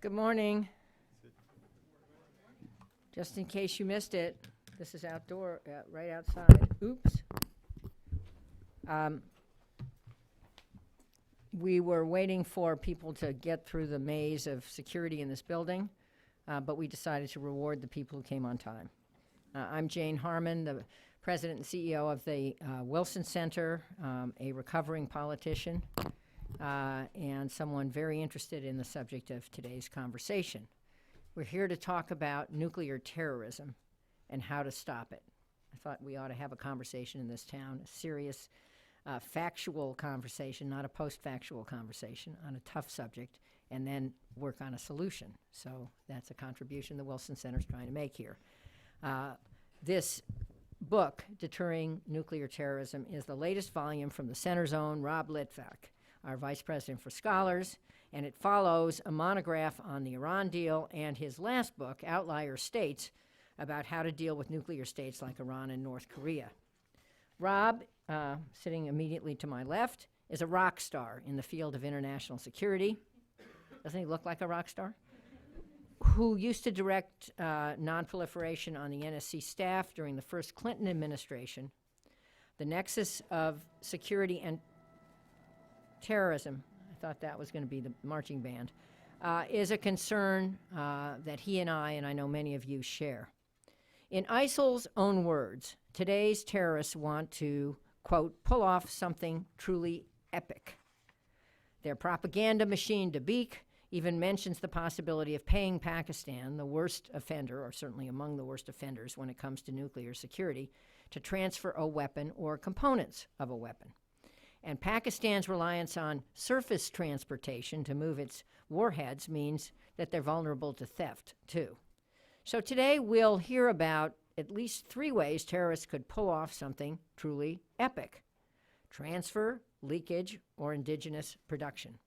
Good morning. Just in case you missed it, this is outdoor, right outside. Oops. We were waiting for people to get through the maze of security in this building, but we decided to reward the people who came on time. I'm Jane Harmon, the president and CEO of the Wilson Center, a recovering politician, and someone very interested in the subject of today's conversation. We're here to talk about nuclear terrorism and how to stop it. I thought we ought to have a conversation in this town, a serious, factual conversation, not a post-factual conversation on a tough subject, and then work on a solution. So that's a contribution the Wilson Center's trying to make here. This book, Deterring Nuclear Terrorism, is the latest volume from the Center's own Rob Litvak, our Vice President for Scholars, and it follows a monograph on the Iran deal and his last book, Outlier States, about how to deal with nuclear states like Iran and North Korea. Rob, sitting immediately to my left, is a rock star in the field of international security. Doesn't he look like a rock star? Who used to direct nonproliferation on the NSC staff during the first Clinton administration. The nexus of security and terrorism, I thought that was going to be the marching band, is a concern that he and I know many of you, share. In ISIL's own words, today's terrorists want to, quote, pull off something truly epic. Their propaganda machine, Dabiq, even mentions the possibility of paying Pakistan, the worst offender, or certainly among the worst offenders when it comes to nuclear security, to transfer a weapon or components of a weapon. And Pakistan's reliance on surface transportation to move its warheads means that they're vulnerable to theft, too. So today we'll hear about at least 3 ways terrorists could pull off something truly epic: transfer, leakage, or indigenous production.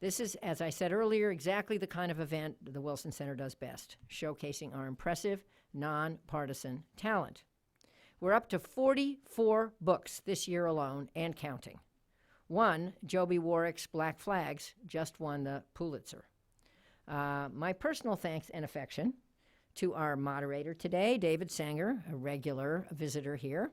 This is, as I said earlier, exactly the kind of event the Wilson Center does best, showcasing our impressive, nonpartisan talent. We're up to 44 books this year alone and counting. One, Joby Warwick's Black Flags, just won the Pulitzer. My personal thanks and affection to our moderator today, David Sanger, a regular visitor here,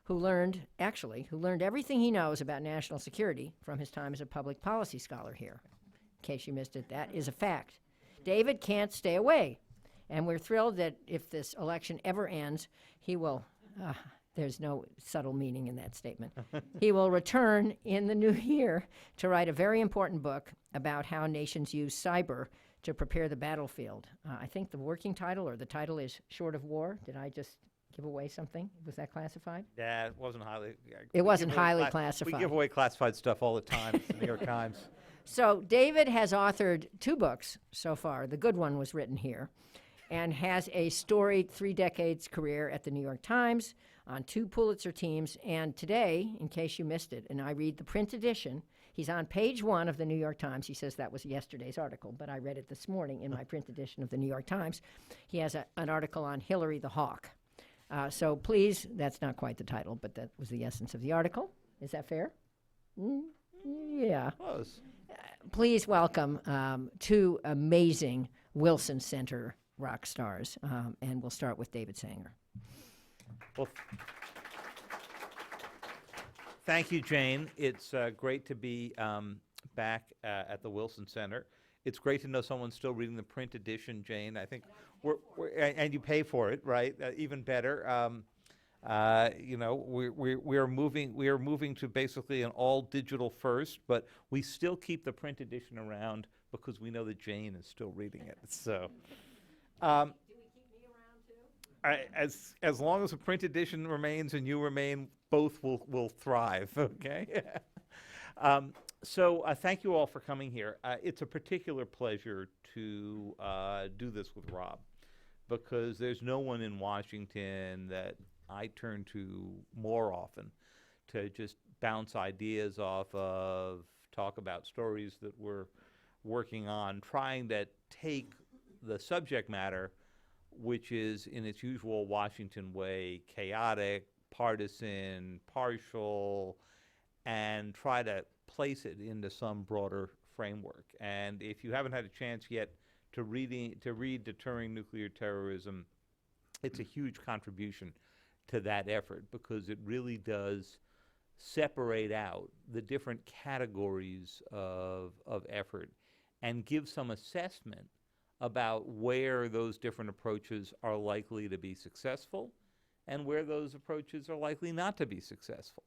who learned everything he knows about national security from his time as a public policy scholar here. In case you missed it, that is a fact. David can't stay away, and we're thrilled that if this election ever ends, he will, there's no subtle meaning in that statement, he will return in the new year to write a very important book about how nations use cyber to prepare the battlefield. I think the working title or the title is Short of War. Did I just give away something? Was that classified? Yeah, it wasn't highly. It wasn't highly classified. We give away classified stuff all the time. It's the New York Times. So David has authored 2 books so far. The good one was written here, and has a storied 3 decades career at the New York Times on 2 Pulitzer teams. And today, in case you missed it, and I read the print edition, he's on page 1 of the New York Times. He says that was yesterday's article, but I read it this morning in my print edition of the New York Times. He has an article on Hillary the Hawk. So please, that's not quite the title, but that was the essence of the article. Is that fair? Yeah. Close. Please welcome 2 amazing Wilson Center rock stars, and we'll start with David Sanger. Well, thank you, Jane. It's great to be back at the Wilson Center. It's great to know someone's still reading the print edition, Jane. I think and you pay for it, right? Even better. We are moving to basically an all digital first, but we still keep the print edition around because we know that Jane is still reading it. So, Do we keep me around too? as long as the print edition remains and you remain, both will thrive. Okay. So thank you all for coming here. It's a particular pleasure to do this with Rob, because there's no one in Washington that I turn to more often to just bounce ideas off of, talk about stories that we're working on, trying to take the subject matter, which is in its usual Washington way, chaotic, partisan, partial, and try to place it into some broader framework. And if you haven't had a chance yet to read Deterring Nuclear Terrorism. It's a huge contribution to that effort because it really does separate out the different categories of effort and give some assessment about where those different approaches are likely to be successful and where those approaches are likely not to be successful.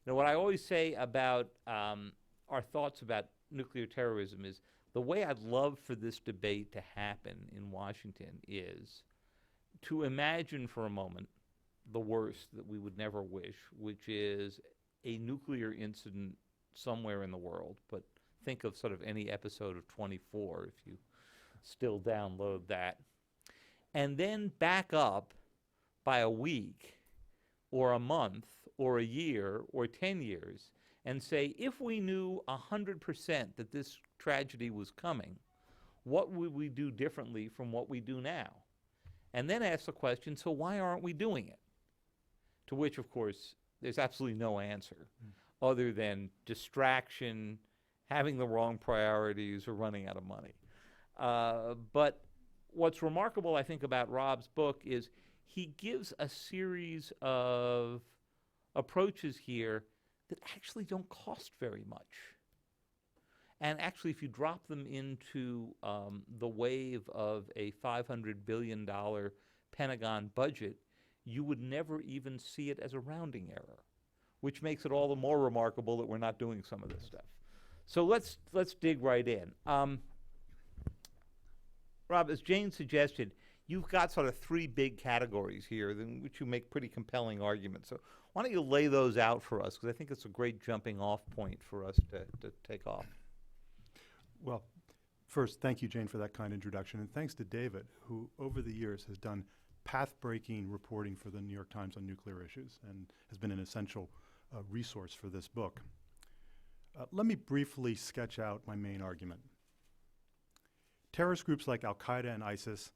You know, what I always say about our thoughts about nuclear terrorism is the way I'd love for this debate to happen in Washington is to imagine for a moment the worst that we would never wish, which is a nuclear incident somewhere in the world. But think of sort of any episode of 24 if you still download that. And then back up by a week or a month or a year or 10 years and say, if we knew 100% that this tragedy was coming, what would we do differently from what we do now? And then ask the question, so why aren't we doing it? To which, of course, there's absolutely no answer other than distraction, having the wrong priorities, or running out of money. But what's remarkable, I think, about Rob's book is he gives a series of approaches here that actually don't cost very much. And actually, if you drop them into the wave of a $500 billion Pentagon budget, you would never even see it as a rounding error, which makes it all the more remarkable that we're not doing some of this stuff. So let's dig right in. Rob, as Jane suggested, you've got sort of three big categories here in which you make pretty compelling arguments. So why don't you lay those out for us, because I think it's a great jumping off point for us to take off. Well, first, thank you, Jane, for that kind introduction, and thanks to David, who over the years has done path-breaking reporting for the New York Times on nuclear issues and has been an essential resource for this book. Let me briefly sketch out my main argument. Terrorist groups like Al-Qaeda and ISIS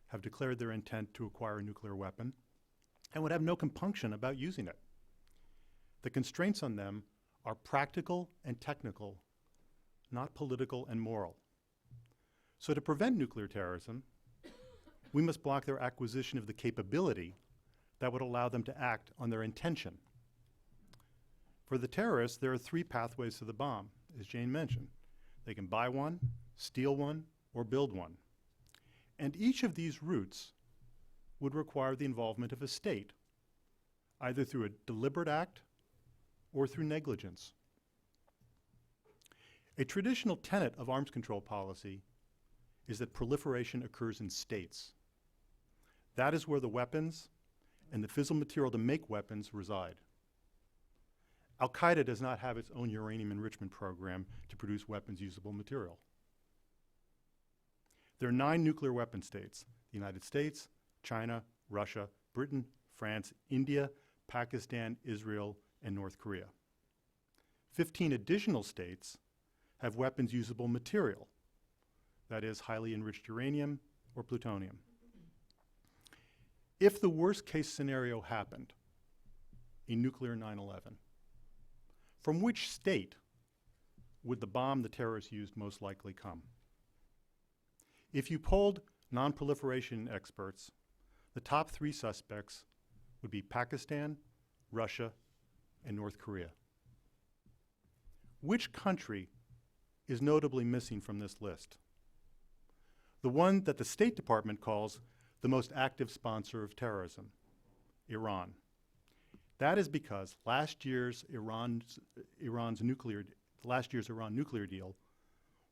have declared their intent to acquire a nuclear weapon and would have no compunction about using it. The constraints on them are practical and technical, not political and moral. So to prevent nuclear terrorism, we must block their acquisition of the capability that would allow them to act on their intention. For the terrorists, there are three pathways to the bomb, as Jane mentioned. They can buy one, steal one, or build one. And each of these routes would require the involvement of a state, either through a deliberate act or through negligence. A traditional tenet of arms control policy is that proliferation occurs in states. That is where the weapons and the fissile material to make weapons reside. Al-Qaeda does not have its own uranium enrichment program to produce weapons-usable material. There are 9 nuclear weapon states: the United States, China, Russia, Britain, France, India, Pakistan, Israel, and North Korea. 15 additional states have weapons-usable material, that is, highly enriched uranium or plutonium. If the worst-case scenario happened, a nuclear 9/11, from which state would the bomb the terrorists used most likely come? If you polled non-proliferation experts, the top 3 suspects would be Pakistan, Russia, and North Korea. Which country is notably missing from this list? The one that the State Department calls the most active sponsor of terrorism, Iran. That is because last year's Iran nuclear deal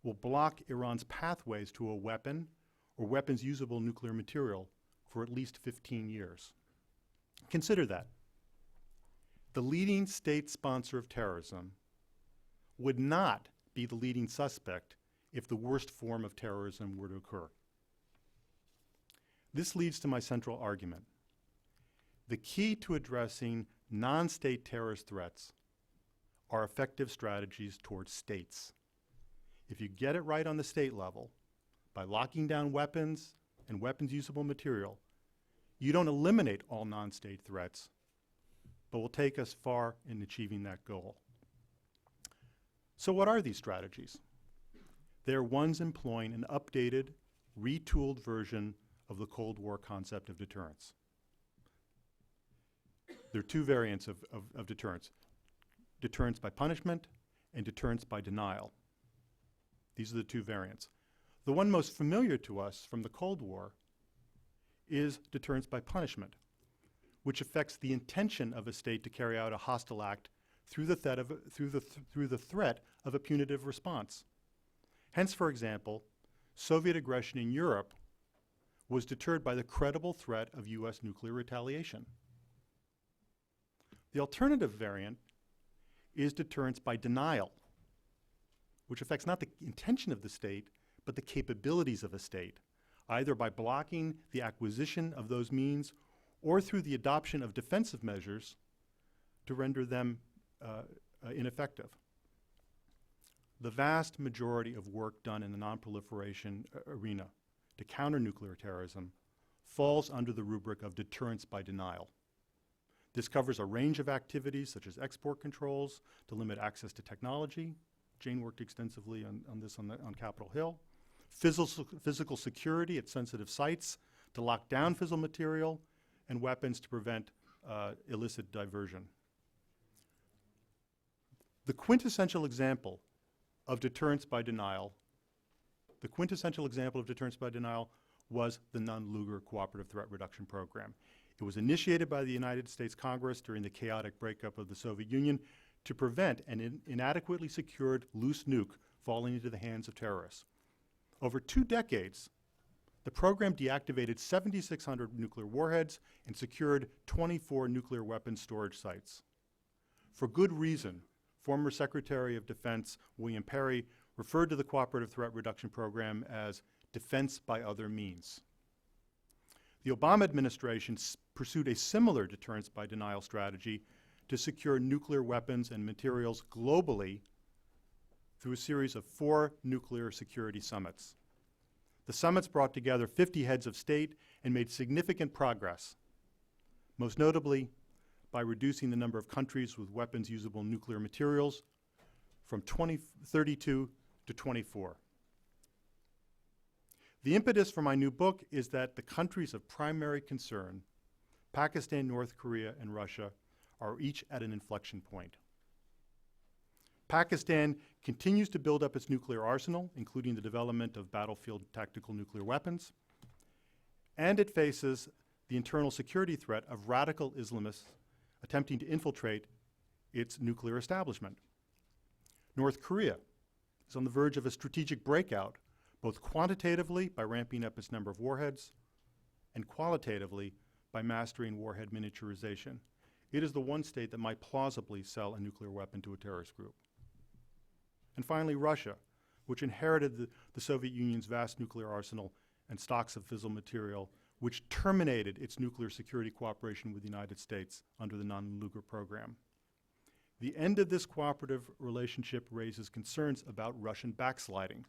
will block Iran's pathways to a weapon or weapons-usable nuclear material for at least 15 years. Consider that. The leading state sponsor of terrorism would not be the leading suspect if the worst form of terrorism were to occur. This leads to my central argument. The key to addressing non-state terrorist threats are effective strategies towards states. If you get it right on the state level, by locking down weapons and weapons-usable material, you don't eliminate all non-state threats, but will take us far in achieving that goal. So what are these strategies? They're ones employing an updated, retooled version of the Cold War concept of deterrence. There are two variants of deterrence: deterrence by punishment and deterrence by denial. These are the two variants. The one most familiar to us from the Cold War is deterrence by punishment, which affects the intention of a state to carry out a hostile act through the threat of a punitive response. Hence, for example, Soviet aggression in Europe was deterred by the credible threat of US nuclear retaliation. The alternative variant is deterrence by denial, which affects not the intention of the state, but the capabilities of a state, either by blocking the acquisition of those means or through the adoption of defensive measures to render them ineffective. The vast majority of work done in the nonproliferation arena to counter nuclear terrorism falls under the rubric of deterrence by denial. This covers a range of activities such as export controls to limit access to technology. Jane worked extensively on this on Capitol Hill. Physical security at sensitive sites to lock down fissile material, and weapons to prevent illicit diversion. The quintessential example of deterrence by denial was the Nunn-Lugar Cooperative Threat Reduction Program. It was initiated by the United States Congress during the chaotic breakup of the Soviet Union to prevent an inadequately secured loose nuke falling into the hands of terrorists. Over 2 decades, the program deactivated 7,600 nuclear warheads and secured 24 nuclear weapons storage sites. For good reason, former Secretary of Defense William Perry referred to the Cooperative Threat Reduction Program as defense by other means. The Obama administration pursued a similar deterrence by denial strategy to secure nuclear weapons and materials globally through a series of 4 nuclear security summits. The summits brought together 50 heads of state and made significant progress, most notably by reducing the number of countries with weapons-usable nuclear materials from 32 to 24. The impetus for my new book is that the countries of primary concern, Pakistan, North Korea, and Russia, are each at an inflection point. Pakistan continues to build up its nuclear arsenal, including the development of battlefield tactical nuclear weapons, and it faces the internal security threat of radical Islamists attempting to infiltrate its nuclear establishment. North Korea is on the verge of a strategic breakout, both quantitatively by ramping up its number of warheads and qualitatively by mastering warhead miniaturization. It is the one state that might plausibly sell a nuclear weapon to a terrorist group. And finally, Russia, which inherited the Soviet Union's vast nuclear arsenal and stocks of fissile material, which terminated its nuclear security cooperation with the United States under the Nunn-Lugar program. The end of this cooperative relationship raises concerns about Russian backsliding,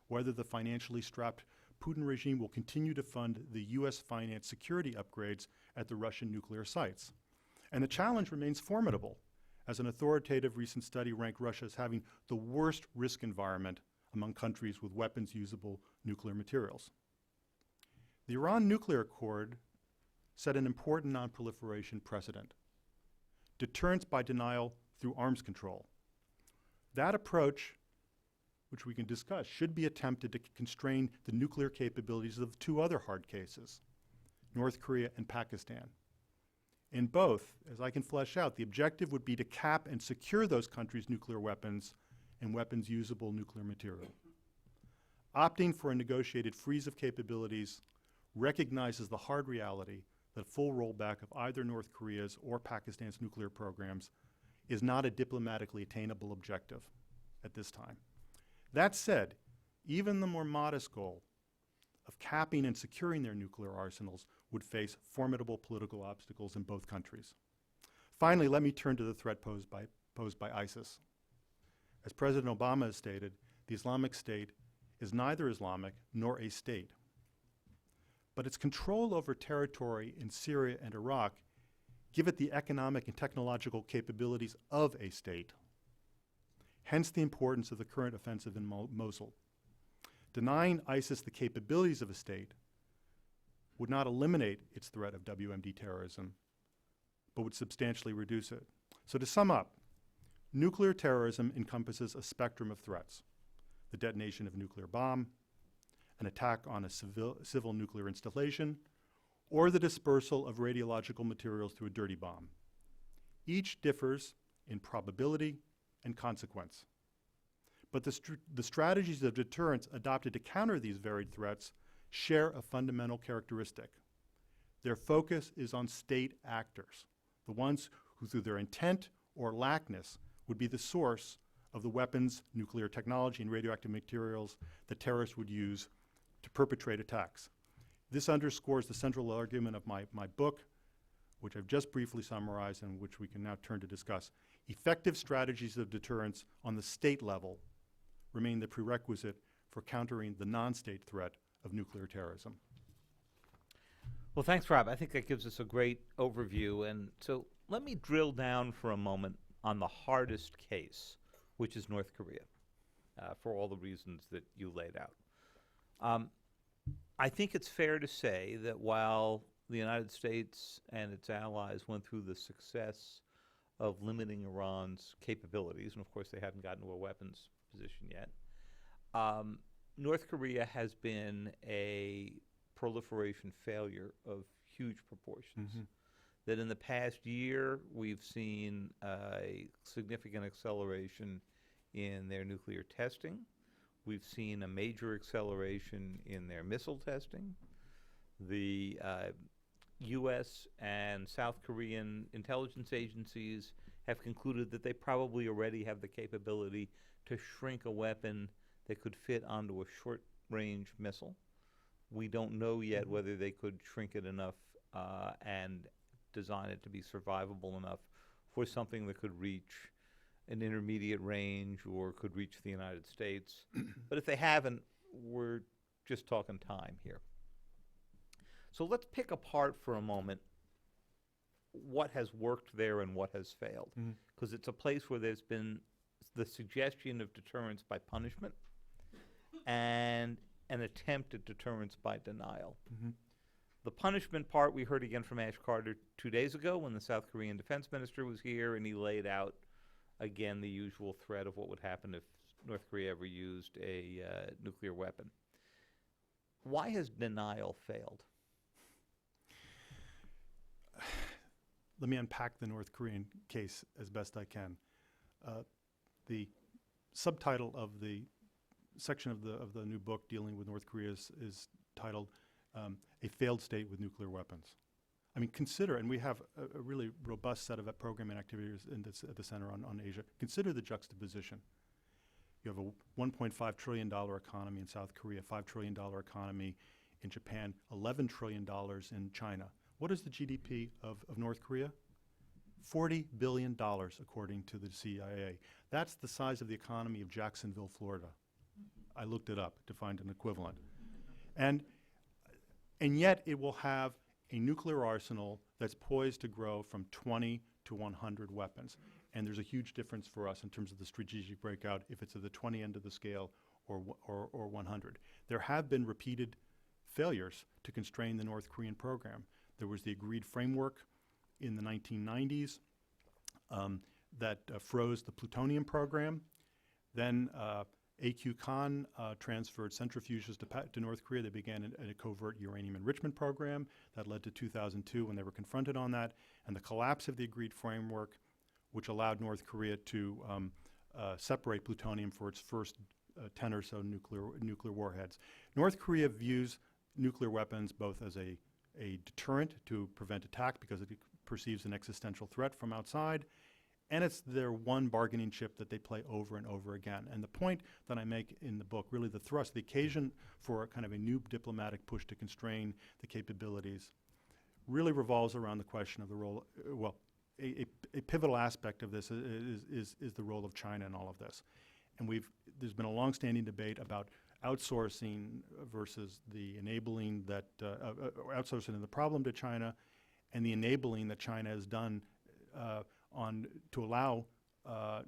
whether the financially strapped Putin regime will continue to fund the US-financed security upgrades at the Russian nuclear sites. And the challenge remains formidable, as an authoritative recent study ranked Russia as having the worst risk environment among countries with weapons-usable nuclear materials. The Iran nuclear accord set an important non-proliferation precedent: deterrence by denial through arms control. That approach, which we can discuss, should be attempted to constrain the nuclear capabilities of 2 other hard cases, North Korea and Pakistan. In both, as I can flesh out, the objective would be to cap and secure those countries' nuclear weapons and weapons-usable nuclear material. Opting for a negotiated freeze of capabilities recognizes the hard reality that full rollback of either North Korea's or Pakistan's nuclear programs is not a diplomatically attainable objective at this time. That said, even the more modest goal of capping and securing their nuclear arsenals would face formidable political obstacles in both countries. Finally, let me turn to the threat posed by ISIS. As President Obama has stated, the Islamic State is neither Islamic nor a state. But its control over territory in Syria and Iraq give it the economic and technological capabilities of a state. hence the importance of the current offensive in Mosul. Denying ISIS the capabilities of a state would not eliminate its threat of WMD terrorism, but would substantially reduce it. So to sum up, nuclear terrorism encompasses a spectrum of threats: the detonation of a nuclear bomb, an attack on a civil nuclear installation, or the dispersal of radiological materials through a dirty bomb. Each differs in probability and consequence. But the strategies of deterrence adopted to counter these varied threats share a fundamental characteristic. Their focus is on state actors, the ones who, through their intent or lackness, would be the source of the weapons, nuclear technology, and radioactive materials that terrorists would use to perpetrate attacks. This underscores the central argument of my book, which I've just briefly summarized and which we can now turn to discuss. Effective strategies of deterrence on the state level remain the prerequisite for countering the non-state threat of nuclear terrorism. Well, thanks, Rob. I think that gives us a great overview. And so let me drill down for a moment on the hardest case, which is North Korea, for all the reasons that you laid out. I think it's fair to say that while the United States and its allies went through the success of limiting Iran's capabilities, and of course they haven't gotten to a weapons position yet, North Korea has been a proliferation failure of huge proportions. Mm-hmm. That in the past year, we've seen a significant acceleration in their nuclear testing. We've seen a major acceleration in their missile testing. The U.S. and South Korean intelligence agencies have concluded that they probably already have the capability to shrink a weapon that could fit onto a short-range missile. We don't know yet whether they could shrink it enough and design it to be survivable enough for something that could reach an intermediate range or could reach the United States. But if they haven't, we're just talking time here. So let's pick apart for a moment what has worked there and what has failed, because it's a place where there's been the suggestion of deterrence by punishment and an attempt at deterrence by denial. The punishment part we heard again from Ash Carter 2 days ago when the South Korean defense minister was here, and he laid out again the usual threat of what would happen if North Korea ever used a nuclear weapon. Why has denial failed? Let me unpack the North Korean case as best I can. The subtitle of the section of the new book dealing with North Korea is titled A Failed State with Nuclear Weapons. I mean, consider, and we have a really robust set of programming activities at the Center on Asia. Consider the juxtaposition. You have a $1.5 trillion economy in South Korea, $5 trillion economy in Japan, $11 trillion in China. What is the GDP of North Korea? $40 billion, according to the CIA. That's the size of the economy of Jacksonville, Florida. I looked it up to find an equivalent. And yet it will have a nuclear arsenal that's poised to grow from 20 to 100 weapons. And there's a huge difference for us in terms of the strategic breakout if it's at the 20 end of the scale or 100. There have been repeated failures to constrain the North Korean program. There was the agreed framework in the 1990s that froze the plutonium program. Then A.Q. Khan transferred centrifuges to North Korea. They began a covert uranium enrichment program that led to 2002 when they were confronted on that, and the collapse of the agreed framework, which allowed North Korea to separate plutonium for its first 10 or so nuclear warheads. North Korea views nuclear weapons both as a deterrent to prevent attack because it perceives an existential threat from outside, and it's their one bargaining chip that they play over and over again. And the point that I make in the book, really the thrust, the occasion for a kind of a new diplomatic push to constrain the capabilities, really revolves around the question of the role, a pivotal aspect of this is the role of China in all of this. And there's been a longstanding debate about outsourcing versus the enabling that, outsourcing the problem to China and the enabling that China has done to allow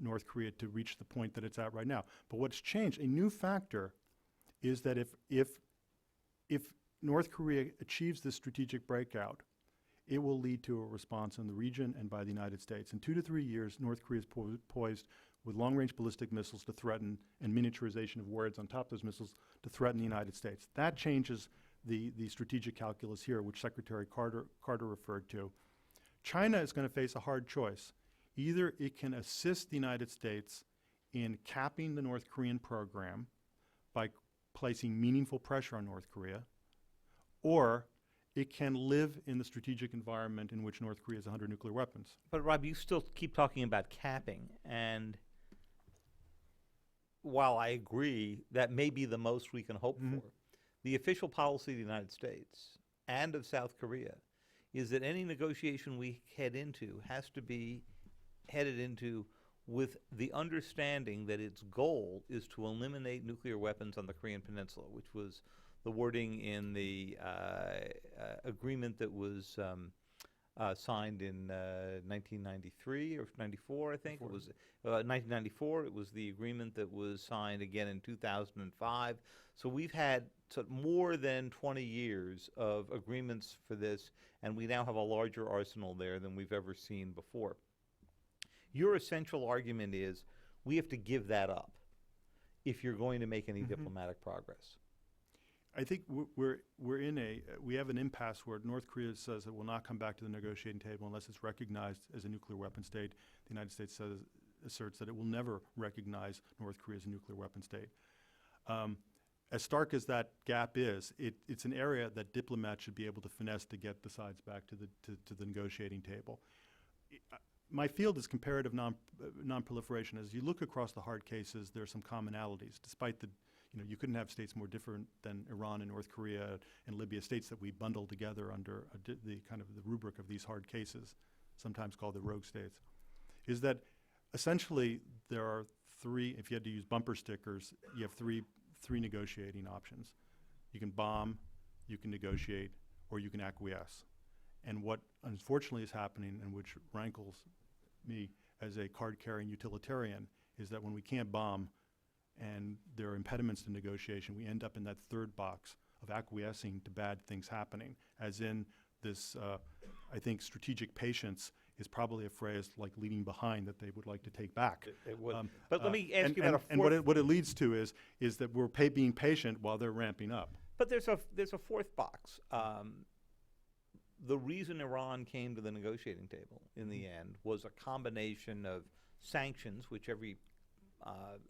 North Korea to reach the point that it's at right now. But what's changed, a new factor, is that if North Korea achieves this strategic breakout, it will lead to a response in the region and by the United States. In 2 to 3 years, North Korea is poised with long-range ballistic missiles to threaten, and miniaturization of warheads on top of those missiles to threaten the United States. That changes the strategic calculus here, which Secretary Carter referred to. China is going to face a hard choice. Either it can assist the United States in capping the North Korean program by placing meaningful pressure on North Korea, or it can live in the strategic environment in which North Korea has 100 nuclear weapons. But Rob, you still keep talking about capping, and while I agree that may be the most we can hope for, the official policy of the United States and of South Korea is that any negotiation we head into has to be headed into with the understanding that its goal is to eliminate nuclear weapons on the Korean Peninsula, which was the wording in the agreement that was signed in 1993 or 94, I think. It was 1994. It was the agreement that was signed again in 2005. So we've had more than 20 years of agreements for this, and we now have a larger arsenal there than we've ever seen before. Your essential argument is we have to give that up if you're going to make any diplomatic progress. I think we have an impasse where North Korea says it will not come back to the negotiating table unless it's recognized as a nuclear weapon state. The United States asserts that it will never recognize North Korea as a nuclear weapon state. As stark as that gap is, it's an area that diplomats should be able to finesse to get the sides back to the negotiating table. My field is comparative non-proliferation. As you look across the hard cases, there are some commonalities, despite the you couldn't have states more different than Iran and North Korea and Libya, states that we bundle together under the kind of the rubric of these hard cases, sometimes called the rogue states, is that essentially there are three, if you had to use bumper stickers, you have three negotiating options. You can bomb, you can negotiate, or you can acquiesce. And what unfortunately is happening, and which rankles me as a card-carrying utilitarian, is that when we can't bomb, and there are impediments to negotiation, we end up in that third box of acquiescing to bad things happening, as in this, I think strategic patience is probably a phrase like leading behind that they would like to take back. It would. But let me ask you about a fourth. And what it leads to is that we're being patient while they're ramping up. But there's a fourth box. The reason Iran came to the negotiating table in the end was a combination of sanctions, which every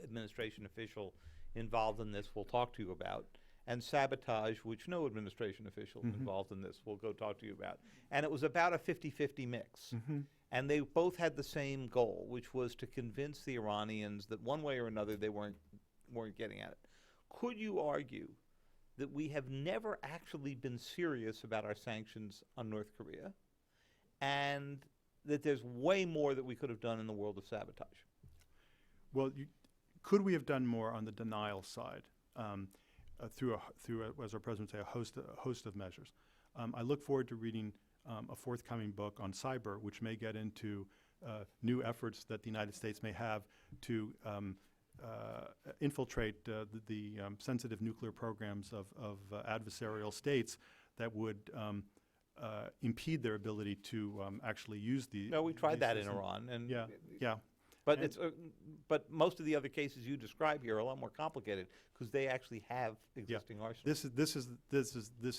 administration official involved in this will talk to you about, and sabotage, which no administration official involved in this will go talk to you about. And it was about a 50-50 mix. And they both had the same goal, which was to convince the Iranians that one way or another they weren't getting at it. Could you argue that we have never actually been serious about our sanctions on North Korea, and that there's way more that we could have done in the world of sabotage? Well, could we have done more on the denial side through, as our president would say, a host of measures? I look forward to reading a forthcoming book on cyber, which may get into new efforts that the United States may have to infiltrate the sensitive nuclear programs of adversarial states that would impede their ability to actually use the. No, we tried that in Iran, and yeah. But but most of the other cases you describe here are a lot more complicated because they actually have existing arsenals. This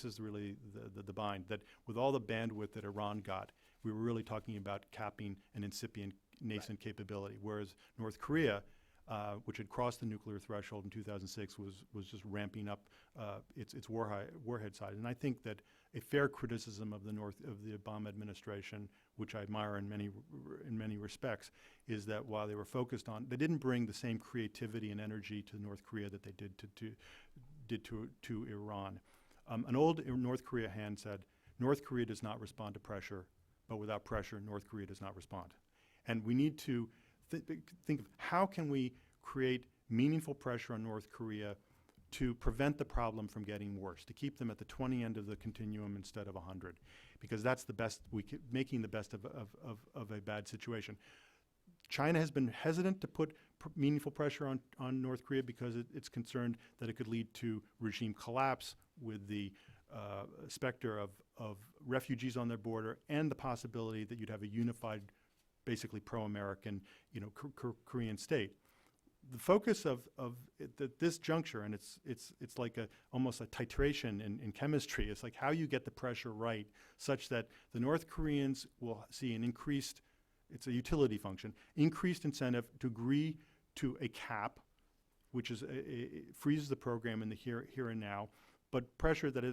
is really the bind, that with all the bandwidth that Iran got, we were really talking about capping an incipient nascent capability, whereas North Korea, which had crossed the nuclear threshold in 2006, was just ramping up its warhead side. And I think that a fair criticism of the Obama administration, which I admire in many respects, is that while they were focused on, they didn't bring the same creativity and energy to North Korea that they did to Iran. An old North Korea hand said, "North Korea does not respond to pressure, but without pressure, North Korea does not respond." And we need to think of how can we create meaningful pressure on North Korea to prevent the problem from getting worse, to keep them at the 20 end of the continuum instead of 100, because that's the best, making the best of a bad situation. China has been hesitant to put meaningful pressure on North Korea because it's concerned that it could lead to regime collapse with the specter of refugees on their border and the possibility that you'd have a unified, basically pro-American, Korean state. The focus of this juncture, and it's like almost a titration in chemistry. It's like how you get the pressure right such that the North Koreans will see an increased, it's a utility function, increased incentive to agree to a cap, which is freezes the program in the here and now, but pressure that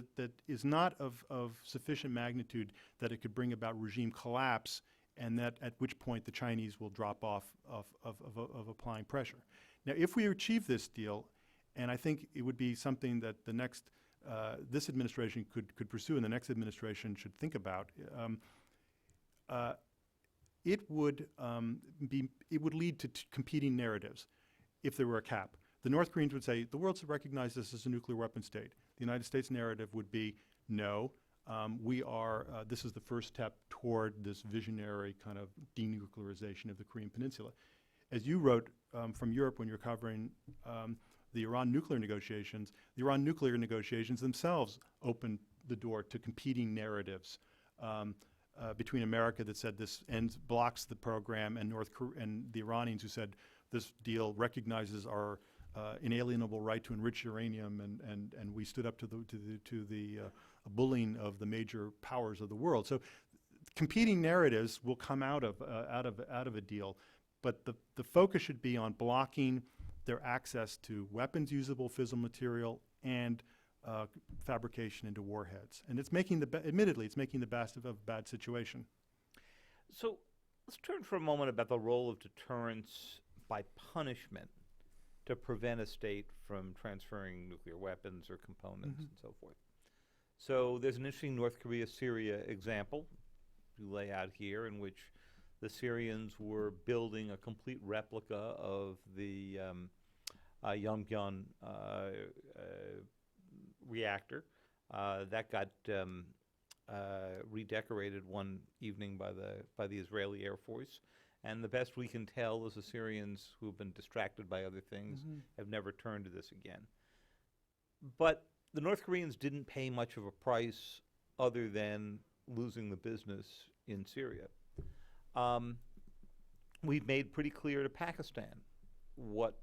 is not of sufficient magnitude that it could bring about regime collapse, and that at which point the Chinese will drop off of applying pressure. Now, if we achieve this deal, and I think it would be something that the next this administration could pursue, and the next administration should think about, it would lead to competing narratives if there were a cap. The North Koreans would say, the world should recognize this as a nuclear weapon state. The United States narrative would be, no, this is the first step toward this visionary kind of denuclearization of the Korean Peninsula. As you wrote from Europe when you're covering the Iran nuclear negotiations, the Iran nuclear negotiations themselves opened the door to competing narratives between America that said this blocks the program, and and the Iranians who said this deal recognizes our inalienable right to enrich uranium, and we stood up to the bullying of the major powers of the world. So competing narratives will come out of a deal, but the focus should be on blocking their access to weapons-usable fissile material and fabrication into warheads. And it's making admittedly, it's making the best of a bad situation. So let's turn for a moment about the role of deterrence by punishment to prevent a state from transferring nuclear weapons or components and so forth. So there's an interesting North Korea-Syria example you lay out here, in which the Syrians were building a complete replica of the Yongbyon reactor. That got redecorated one evening by the Israeli Air Force. And the best we can tell is the Syrians, who have been distracted by other things, have never turned to this again. But the North Koreans didn't pay much of a price other than losing the business in Syria. We've made pretty clear to Pakistan what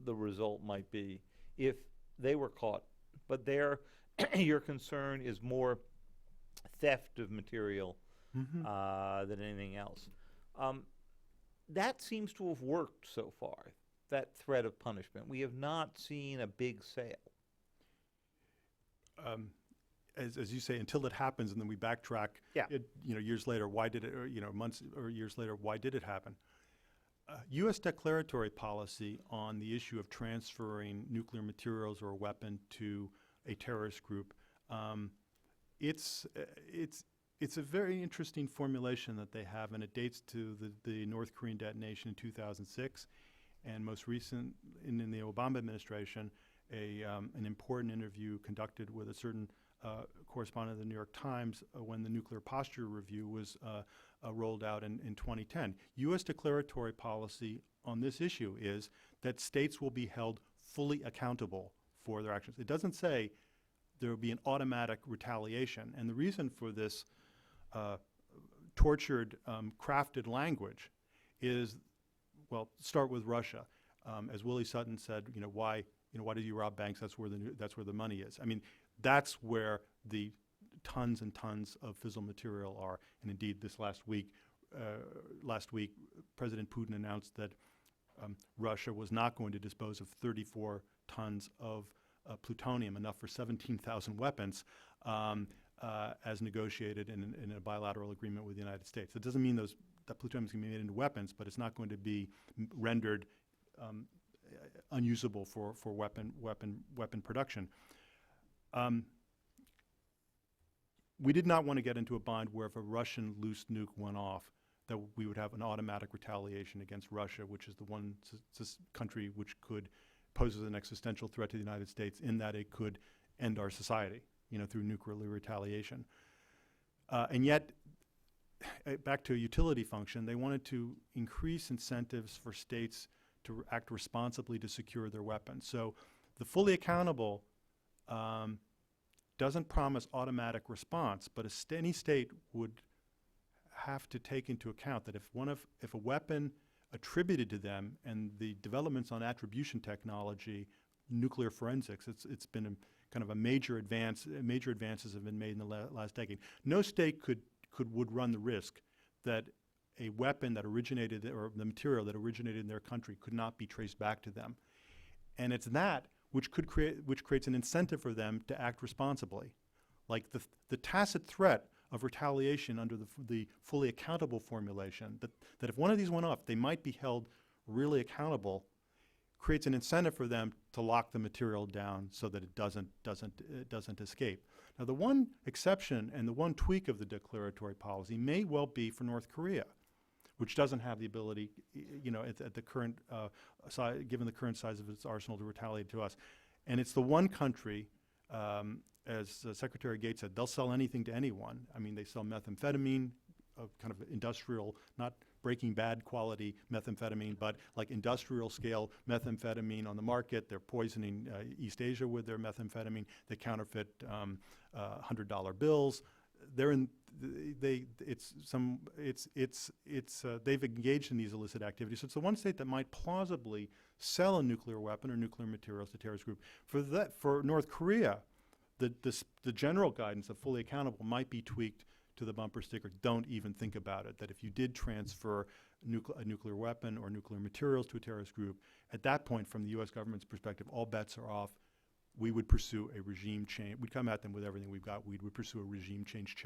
the result might be if they were caught. But your concern is more theft of material than anything else. That seems to have worked so far, that threat of punishment. We have not seen a big sale. As you say, until it happens, and then we backtrack. Yeah. Years later, why did it? Or, months or years later, why did it happen? U.S. declaratory policy on the issue of transferring nuclear materials or a weapon to a terrorist group, it's a very interesting formulation that they have, and it dates to the North Korean detonation in 2006, and most recent in the Obama administration, an important interview conducted with a certain correspondent of the New York Times when the Nuclear Posture Review was rolled out in 2010. U.S. declaratory policy on this issue is that states will be held fully accountable for their actions. It doesn't say there will be an automatic retaliation, and the reason for this tortured, crafted language is, well, start with Russia. As Willie Sutton said, why did you rob banks? That's where the money is. I mean, that's where the tons and tons of fissile material are. And indeed, this last week, President Putin announced that Russia was not going to dispose of 34 tons of plutonium, enough for 17,000 weapons, as negotiated in a bilateral agreement with the United States. It doesn't mean that plutonium is going to be made into weapons, but it's not going to be rendered unusable for weapon production. We did not want to get into a bind where if a Russian loose nuke went off, that we would have an automatic retaliation against Russia, which is the one country which poses an existential threat to the United States in that it could end our society, through nuclear retaliation. And yet, back to a utility function, they wanted to increase incentives for states to act responsibly to secure their weapons. So the fully accountable doesn't promise automatic response, but any state would have to take into account that if a weapon attributed to them, and the developments on attribution technology, nuclear forensics, it's been kind of a major advance. Major advances have been made in the last decade. No state would run the risk that a weapon that originated, or the material that originated in their country, could not be traced back to them. And it's that which creates an incentive for them to act responsibly. Like the tacit threat of retaliation under the fully accountable formulation, that if one of these went off, they might be held really accountable, creates an incentive for them to lock the material down so that it doesn't escape. Now, the one exception and the one tweak of the declaratory policy may well be for North Korea, which doesn't have the ability, at the current given the current size of its arsenal, to retaliate to us. And it's the one country, as Secretary Gates said, they'll sell anything to anyone. I mean, they sell methamphetamine, kind of industrial, not Breaking Bad quality methamphetamine, but like industrial scale methamphetamine on the market. They're poisoning East Asia with their methamphetamine. They counterfeit $100 bills. They've engaged in these illicit activities. So it's the one state that might plausibly sell a nuclear weapon or nuclear materials to terrorist group. For North Korea, the general guidance of fully accountable might be tweaked to the bumper sticker, don't even think about it, that if you did transfer a nuclear weapon or nuclear materials to a terrorist group, at that point, from the U.S. government's perspective, all bets are off. We would pursue a regime change. We'd come at them with everything we've got. We would pursue a regime change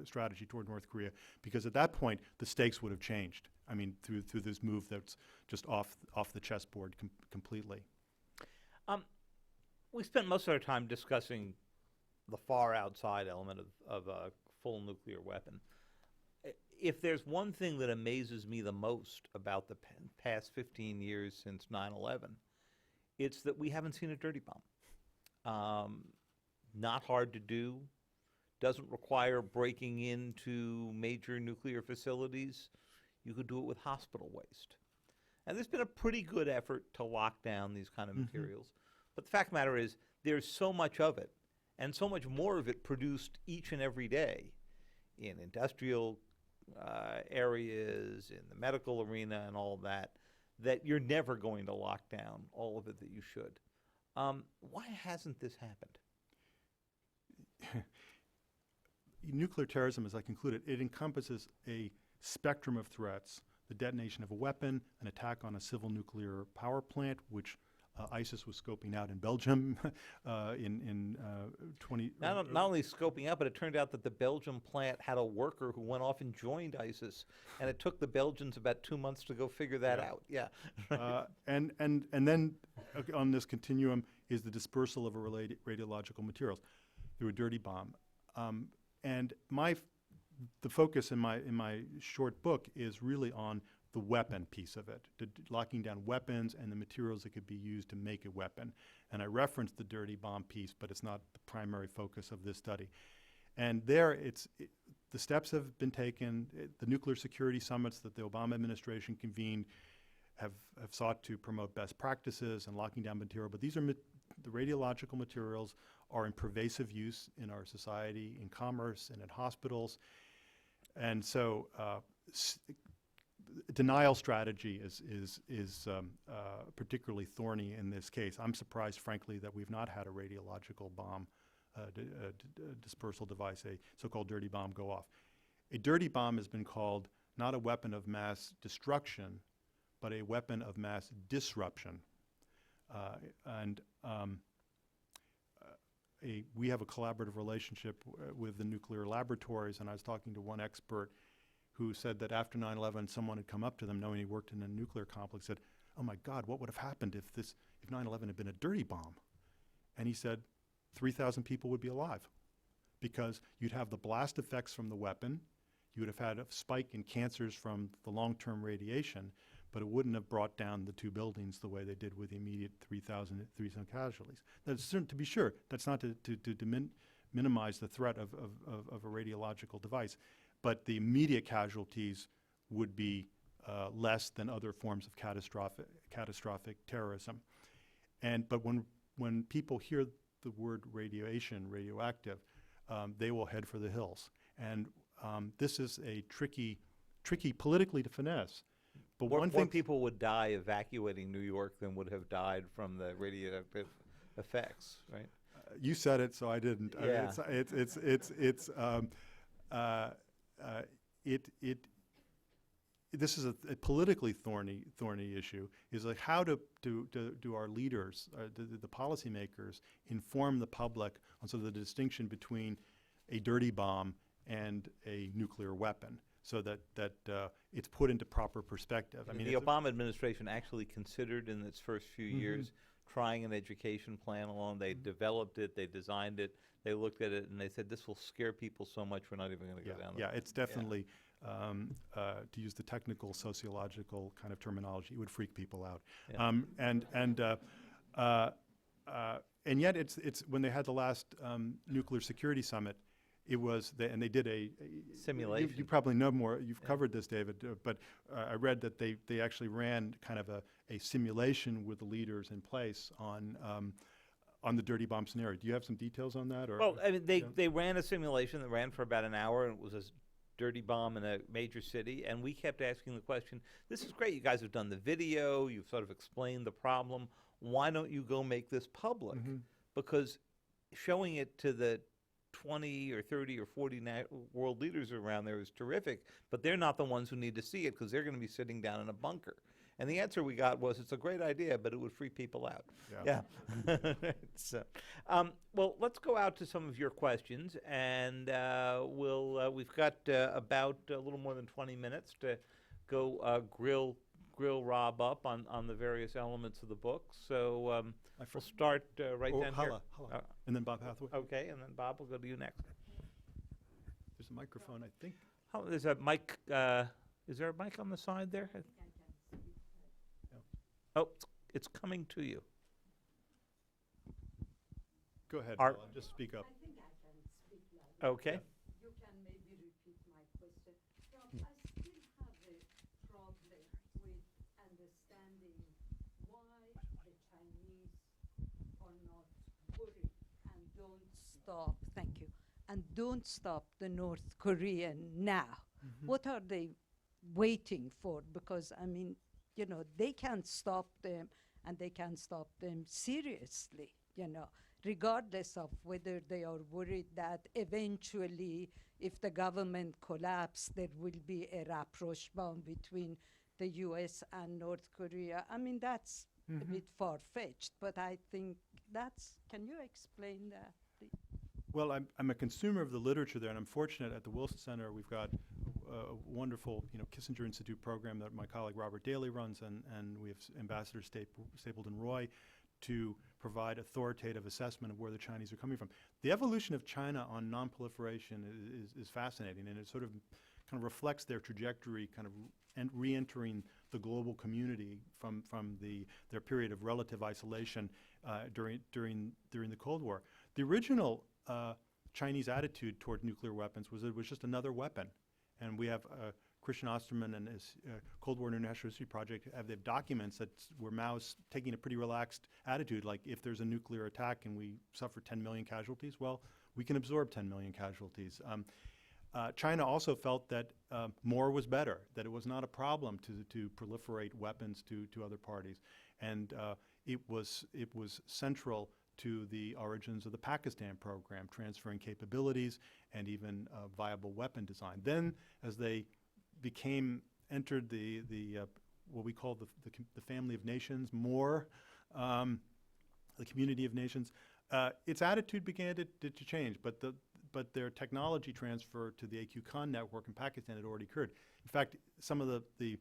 strategy toward North Korea, because at that point, the stakes would have changed. I mean, through this move that's just off the chessboard completely. We spent most of our time discussing the far outside element of a full nuclear weapon. If there's one thing that amazes me the most about the past 15 years since 9/11, it's that we haven't seen a dirty bomb. Not hard to do, doesn't require breaking into major nuclear facilities. You could do it with hospital waste. And there's been a pretty good effort to lock down these kind of materials. But the fact of the matter is, there's so much of it, and so much more of it produced each and every day in industrial areas, in the medical arena and all that, that you're never going to lock down all of it that you should. Why hasn't this happened? Nuclear terrorism, as I concluded, it encompasses a spectrum of threats: the detonation of a weapon, an attack on a civil nuclear power plant, which ISIS was scoping out in Belgium in 20... Not only scoping out, but it turned out that the Belgium plant had a worker who went off and joined ISIS, and it took the Belgians about 2 months to go figure that out. Yeah. And then on this continuum is the dispersal of radiological materials through a dirty bomb. And the focus in my short book is really on the weapon piece of it, locking down weapons and the materials that could be used to make a weapon. And I referenced the dirty bomb piece, but it's not the primary focus of this study. And there, the steps have been taken. The nuclear security summits that the Obama administration convened have sought to promote best practices and locking down material. But these are the radiological materials are in pervasive use in our society, in commerce, and at hospitals. And so denial strategy is particularly thorny in this case. I'm surprised, frankly, that we've not had a radiological bomb dispersal device, a so-called dirty bomb, go off. A dirty bomb has been called not a weapon of mass destruction, but a weapon of mass disruption. We have a collaborative relationship with the nuclear laboratories, and I was talking to one expert who said that after 9/11, someone had come up to them, knowing he worked in a nuclear complex, said, "Oh my God, what would have happened if 9/11 had been a dirty bomb?" And he said, 3,000 people would be alive, because you'd have the blast effects from the weapon, you would have had a spike in cancers from the long-term radiation, but it wouldn't have brought down the two buildings the way they did with the immediate 3,000 casualties. That's to be sure, that's not to minimize the threat of a radiological device. but the immediate casualties would be less than other forms of catastrophic terrorism. But when people hear the word radiation, radioactive, they will head for the hills. And this is a tricky politically to finesse. But More one thing people would die evacuating New York than would have died from the radioactive effects, right? you said it, so I didn't. Yeah. This is a politically thorny issue. Is like how do our leaders, the policymakers, inform the public on sort of the distinction between a dirty bomb and a nuclear weapon, so that it's put into proper perspective. I mean, the Obama administration actually considered in its first few years trying an education plan along. They developed it, they designed it, they looked at it, and they said, this will scare people so much we're not even going to go down there. Yeah, it's definitely, to use the technical sociological kind of terminology, it would freak people out. Yeah. And yet it's when they had the last nuclear security summit, it was, and they did a Simulation. You probably know more. You've covered this, David. But I read that they actually ran kind of a simulation with the leaders in place on the dirty bomb scenario. Do you have some details on that? Or Well, I mean, they ran a simulation that ran for about an hour, and it was a dirty bomb in a major city. And we kept asking the question, this is great. You guys have done the video. You've sort of explained the problem. Why don't you go make this public? Because showing it to the 20 or 30 or 40 world leaders around there is terrific, but they're not the ones who need to see it because they're going to be sitting down in a bunker. And the answer we got was, it's a great idea, but it would freak people out. Yeah. So, well, let's go out to some of your questions, and we've got about a little more than 20 minutes to go grill Rob up on the various elements of the book. So we'll start right down here. Hala. And then Bob Hathaway. Okay, and then Bob, will go to you next. There's a microphone, I think. There's a mic. Is there a mic on the side there? Oh, it's coming to you. Go ahead, Art. Hala, just speak up. I think I can speak louder. Okay. You can maybe repeat my question. Rob, I still have a problem with understanding why the Chinese are not worried and don't stop, thank you, and don't stop the North Korean now. What are they waiting for? Because, I mean, you know, they can't stop them, and they can't stop them seriously, you know, regardless of whether they are worried that eventually, if the government collapses, there will be a rapprochement between the US and North Korea. I mean, that's a bit far-fetched, but I think can you explain that, please? Well, I'm a consumer of the literature there, and I'm fortunate at the Wilson Center. We've got a wonderful, Kissinger Institute program that my colleague Robert Daly runs, and we have Ambassador Stapleton Roy to provide authoritative assessment of where the Chinese are coming from. The evolution of China on nonproliferation is fascinating, and it sort of kind of reflects their trajectory, kind of re-entering the global community from their period of relative isolation during the Cold War. The original Chinese attitude toward nuclear weapons was that it was just another weapon. And we have Christian Osterman and his Cold War International History Project have documents where Mao's taking a pretty relaxed attitude, like if there's a nuclear attack and we suffer 10 million casualties, well, we can absorb 10 million casualties. China also felt that more was better, that it was not a problem to proliferate weapons to other parties. And it was central to the origins of the Pakistan program, transferring capabilities and even viable weapon design. Then, as they entered the what we call the family of nations, the community of nations, its attitude began to change. But their technology transfer to the AQ-Khan network in Pakistan had already occurred. In fact, some of the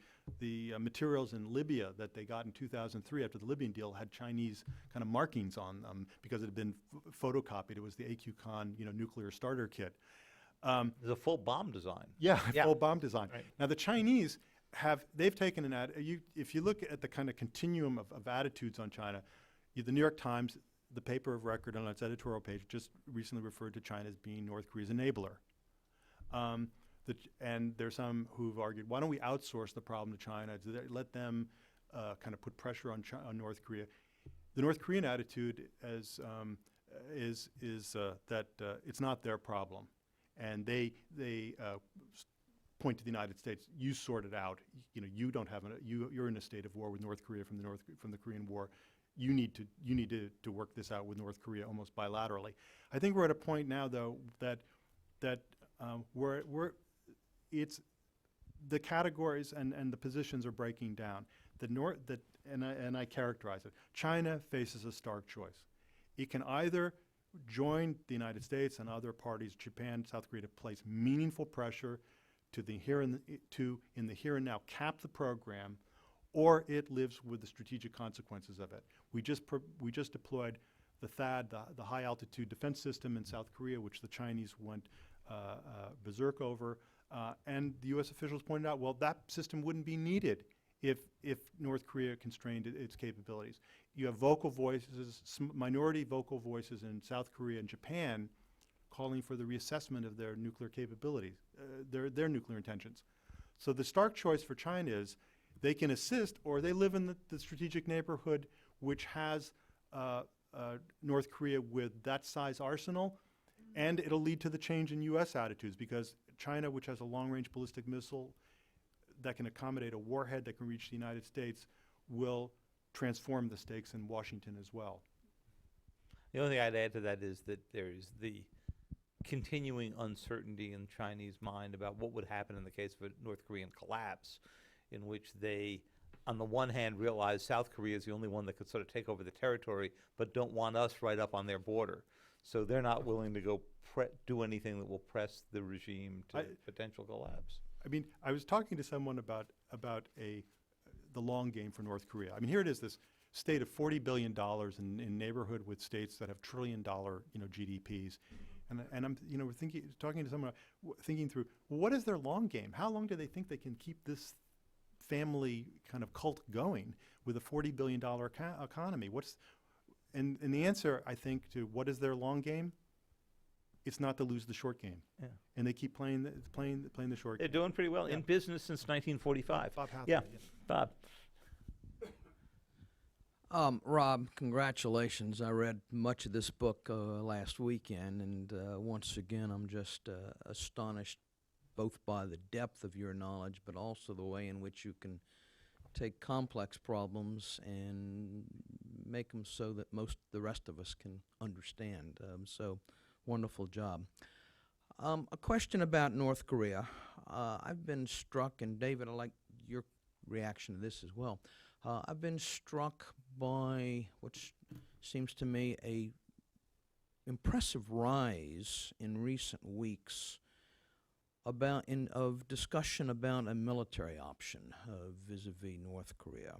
materials in Libya that they got in 2003 after the Libyan deal had Chinese kind of markings on them because it had been photocopied. It was the AQ-Khan, nuclear starter kit. There's a full bomb design. Yeah, full bomb design. Right. Now the Chinese they've taken if you look at the kind of continuum of attitudes on China, the New York Times, the paper of record on its editorial page, just recently referred to China as being North Korea's enabler. And there's some who've argued, why don't we outsource the problem to China? Let them kind of put pressure on North Korea. The North Korean attitude is that it's not their problem, and they point to the United States. You sort it out. You know, you don't have you're in a state of war with North Korea from the Korean War. You need to work this out with North Korea almost bilaterally. I think we're at a point now, though, that it's the categories and the positions are breaking down. And I characterize it. China faces a stark choice. It can either join the United States and other parties, Japan, South Korea, to place meaningful pressure to the here and in the here and now cap the program, or it lives with the strategic consequences of it. We just deployed the THAAD, the high altitude defense system in South Korea, which the Chinese went berserk over, and the U.S. officials pointed out, well, that system wouldn't be needed if North Korea constrained its capabilities. You have vocal voices, minority vocal voices in South Korea and Japan calling for the reassessment of their nuclear capabilities, their nuclear intentions. So the stark choice for China is they can assist, or they live in the strategic neighborhood which has North Korea with that size arsenal, and it'll lead to the change in U.S. attitudes, because China, which has a long-range ballistic missile that can accommodate a warhead that can reach the United States, will transform the stakes in Washington as well. The only thing I'd add to that is that there's the continuing uncertainty in Chinese mind about what would happen in the case of a North Korean collapse, in which they, on the one hand, realize South Korea is the only one that could sort of take over the territory, but don't want us right up on their border. So they're not willing to go do anything that will press the regime to potential collapse. I mean, I was talking to someone about the long game for North Korea. I mean, here it is, this state of $40 billion in neighborhood with states that have $1 trillion, GDPs. And I'm, talking to someone, thinking through, well, what is their long game? How long do they think they can keep this family kind of cult going with a $40 billion economy? And the answer, I think, to what is their long game, it's not to lose the short game. Yeah. And they keep playing the short They're game. doing pretty well in business since 1945. Bob Hathaway, Yeah, Bob. Rob, congratulations. I read much of this book last weekend, and once again, I'm just astonished both by the depth of your knowledge, but also the way in which you can take complex problems and make them so that the rest of us can understand. So, wonderful job. A question about North Korea. I've been struck, and David, I'd like your reaction to this as well. I've been struck by what seems to me a impressive rise in recent weeks of discussion about a military option vis-a-vis North Korea,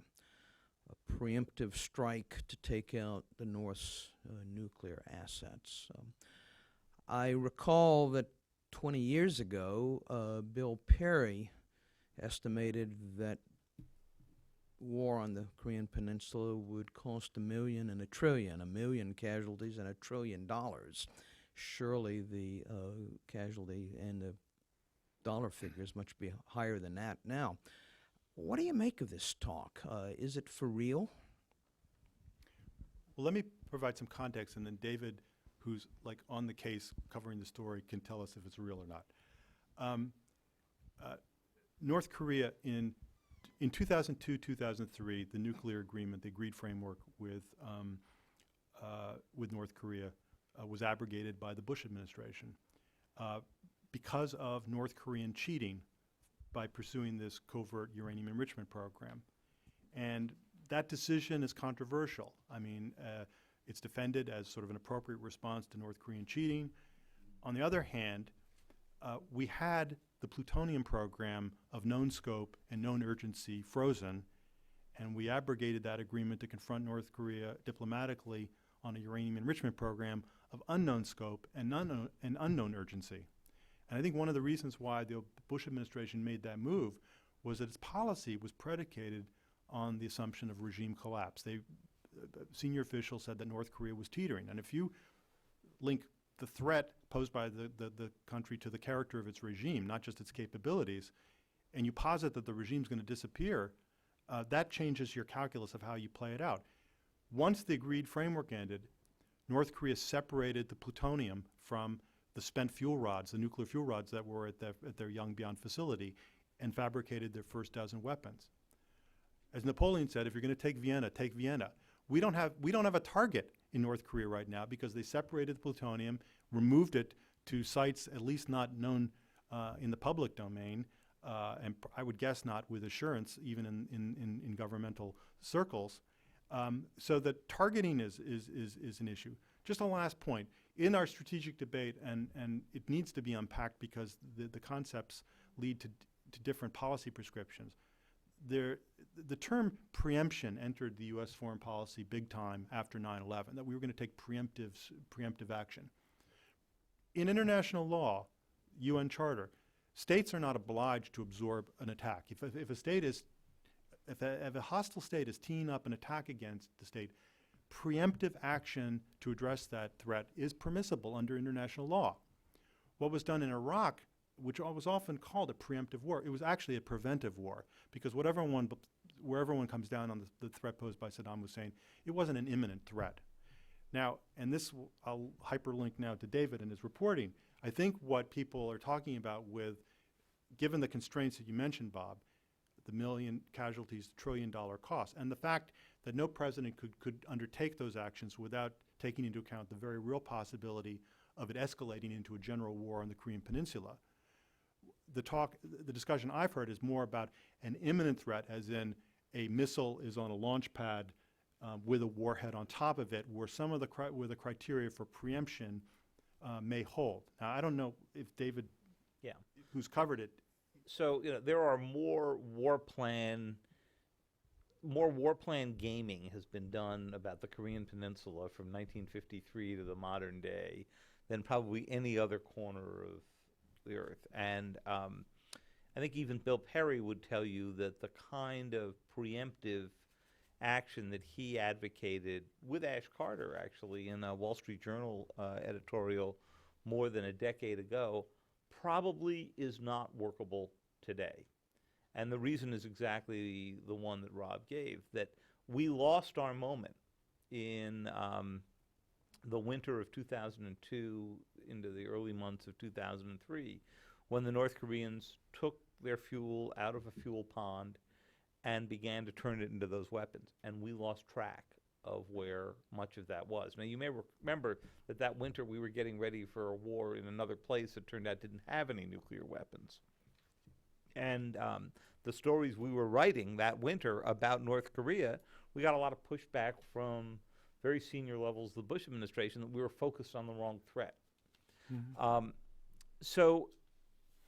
a preemptive strike to take out the North's nuclear assets. I recall that 20 years ago, Bill Perry estimated that war on the Korean Peninsula would cost $1 million and $1 trillion, 1 million casualties and $1 trillion. Surely the casualty and the dollar figures much be higher than that now. What do you make of this talk? Is it for real? Well, let me provide some context, and then David, who's like on the case covering the story, can tell us if it's real or not. North Korea in 2002, 2003, the nuclear agreement, the agreed framework with North Korea was abrogated by the Bush administration because of North Korean cheating by pursuing this covert uranium enrichment program. And that decision is controversial. I mean, it's defended as sort of an appropriate response to North Korean cheating. On the other hand, we had the plutonium program of known scope and known urgency frozen, and we abrogated that agreement to confront North Korea diplomatically on a uranium enrichment program of unknown scope and unknown urgency. And I think one of the reasons why the Bush administration made that move was that its policy was predicated on the assumption of regime collapse. Senior officials said that North Korea was teetering. And if you link the threat posed by the country to the character of its regime, not just its capabilities, and you posit that the regime's going to disappear, that changes your calculus of how you play it out. Once the agreed framework ended, North Korea separated the plutonium from the spent fuel rods, the nuclear fuel rods that were at their Yongbyon facility, and fabricated their first dozen weapons. As Napoleon said, if you're going to take Vienna, take Vienna. We don't have a target in North Korea right now because they separated the plutonium, removed it to sites at least not known in the public domain, and I would guess not with assurance, even in governmental circles. So that targeting is an issue. Just a last point. In our strategic debate, and it needs to be unpacked because the concepts lead to different policy prescriptions. The term preemption entered the U.S. foreign policy big time after 9/11, that we were going to take preemptive action. In international law, UN Charter, states are not obliged to absorb an attack. If a hostile state is teeing up an attack against the state, preemptive action to address that threat is permissible under international law. What was done in Iraq, which was often called a preemptive war, it was actually a preventive war, because wherever one comes down on the threat posed by Saddam Hussein, it wasn't an imminent threat. Now, and this I'll hyperlink now to David and his reporting. I think what people are talking about given the constraints that you mentioned, Bob, the million casualties, the $1 trillion cost, and the fact that no president could undertake those actions without taking into account the very real possibility of it escalating into a general war on the Korean Peninsula. The discussion I've heard is more about an imminent threat, as in a missile is on a launch pad with a warhead on top of it, where some of the criteria for preemption may hold. Now, I don't know if David, who's covered it. So there are more war plan gaming has been done about the Korean Peninsula from 1953 to the modern day than probably any other corner of the earth. And I think even Bill Perry would tell you that the kind of preemptive action that he advocated with Ash Carter, actually, in a Wall Street Journal editorial more than a decade ago, probably is not workable today. And the reason is exactly the one that Rob gave, that we lost our moment in the winter of 2002 into the early months of 2003, when the North Koreans took their fuel out of a fuel pond and began to turn it into those weapons. And we lost track of where much of that was. Now, you may remember that winter we were getting ready for a war in another place that turned out didn't have any nuclear weapons. And the stories we were writing that winter about North Korea, we got a lot of pushback from very senior levels of the Bush administration that we were focused on the wrong threat. Mm-hmm. So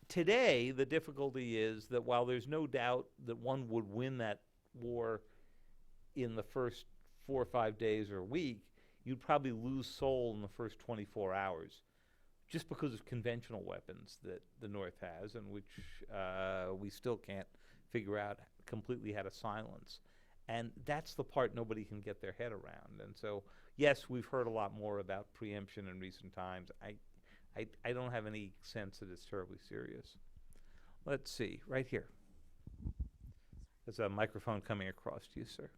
today, the difficulty is that while there's no doubt that one would win that war in the first 4 or 5 days or a week, you'd probably lose Seoul in the first 24 hours just because of conventional weapons that the North has, and which we still can't figure out completely how to silence. And that's the part nobody can get their head around. And so, yes, we've heard a lot more about preemption in recent times. I don't have any sense that it's terribly serious. Let's see, right here. There's a microphone coming across to you, sir.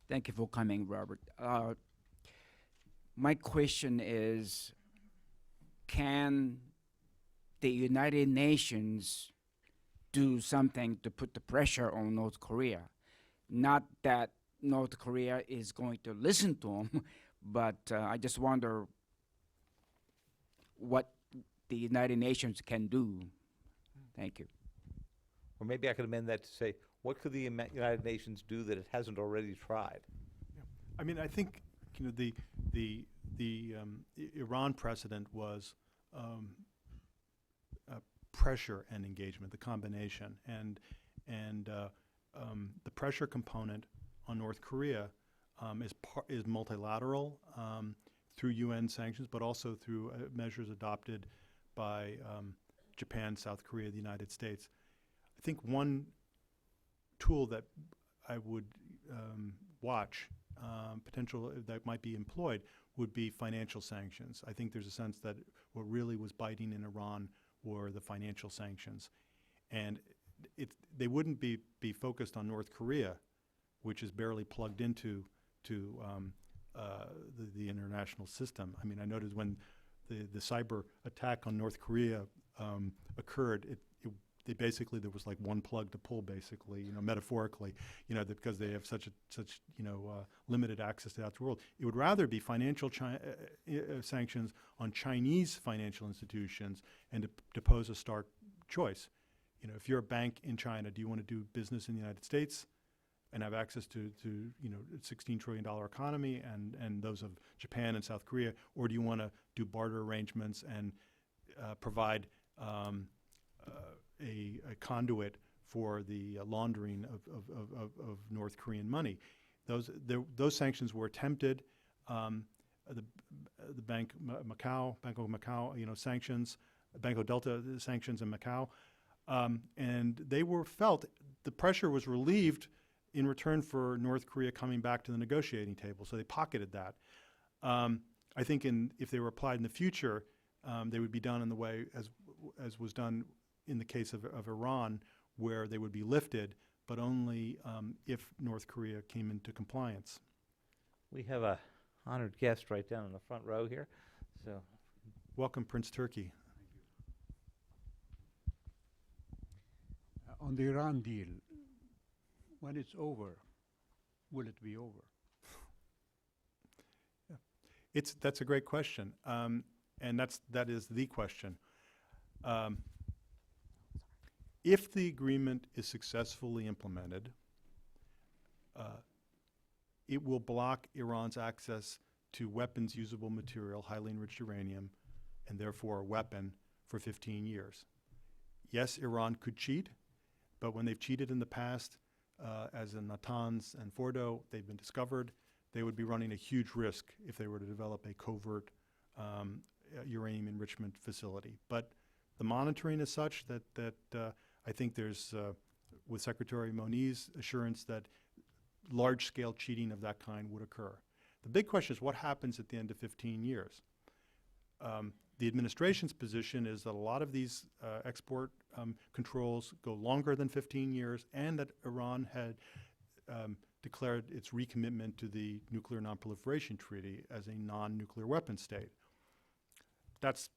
Thank you for coming, Robert. My question is, can the United Nations do something to put the pressure on North Korea? Not that North Korea is going to listen to them, but I just wonder what the United Nations can do. Thank you. Or maybe I could amend that to say, what could the United Nations do that it hasn't already tried? Yeah. I mean, I think the Iran precedent was pressure and engagement, the combination, and the pressure component on North Korea is multilateral through UN sanctions, but also through measures adopted by Japan, South Korea, the United States. I think one tool that I would watch potential that might be employed would be financial sanctions. I think there's a sense that what really was biting in Iran were the financial sanctions. And they wouldn't be focused on North Korea, which is barely plugged into the international system. I mean, I noticed when the cyber attack on North Korea occurred, they basically, there was like one plug to pull, basically, metaphorically, because they have such limited access to the outer world. It would rather be financial sanctions on Chinese financial institutions and to pose a stark choice. If you're a bank in China, do you want to do business in the United States and have access to $16 trillion economy and those of Japan and South Korea, or do you want to do barter arrangements and provide a conduit for the laundering of North Korean money? Those sanctions were attempted. The Bank of Macau, sanctions, Banco Delta sanctions in Macau, and they were felt. The pressure was relieved in return for North Korea coming back to the negotiating table, so they pocketed that. I think if they were applied in the future, they would be done in the way as was done in the case of Iran, where they would be lifted, but only if North Korea came into compliance. We have a honored guest right down in the front row here. So, welcome, Prince Turki. On the Iran deal, when it's over, will it be over? That's a great question, and that is the question. If the agreement is successfully implemented, it will block Iran's access to weapons-usable material, highly enriched uranium, and therefore a weapon for 15 years. Yes, Iran could cheat, but when they've cheated in the past, as in Natanz and Fordo, they've been discovered. They would be running a huge risk if they were to develop a covert uranium enrichment facility. But the monitoring is such that I think there's, with Secretary Moniz, assurance that large-scale cheating of that kind would occur. The big question is what happens at the end of 15 years? The administration's position is that a lot of these export controls go longer than 15 years, and that Iran had declared its recommitment to the Nuclear Non-Proliferation Treaty as a non-nuclear weapon state. That's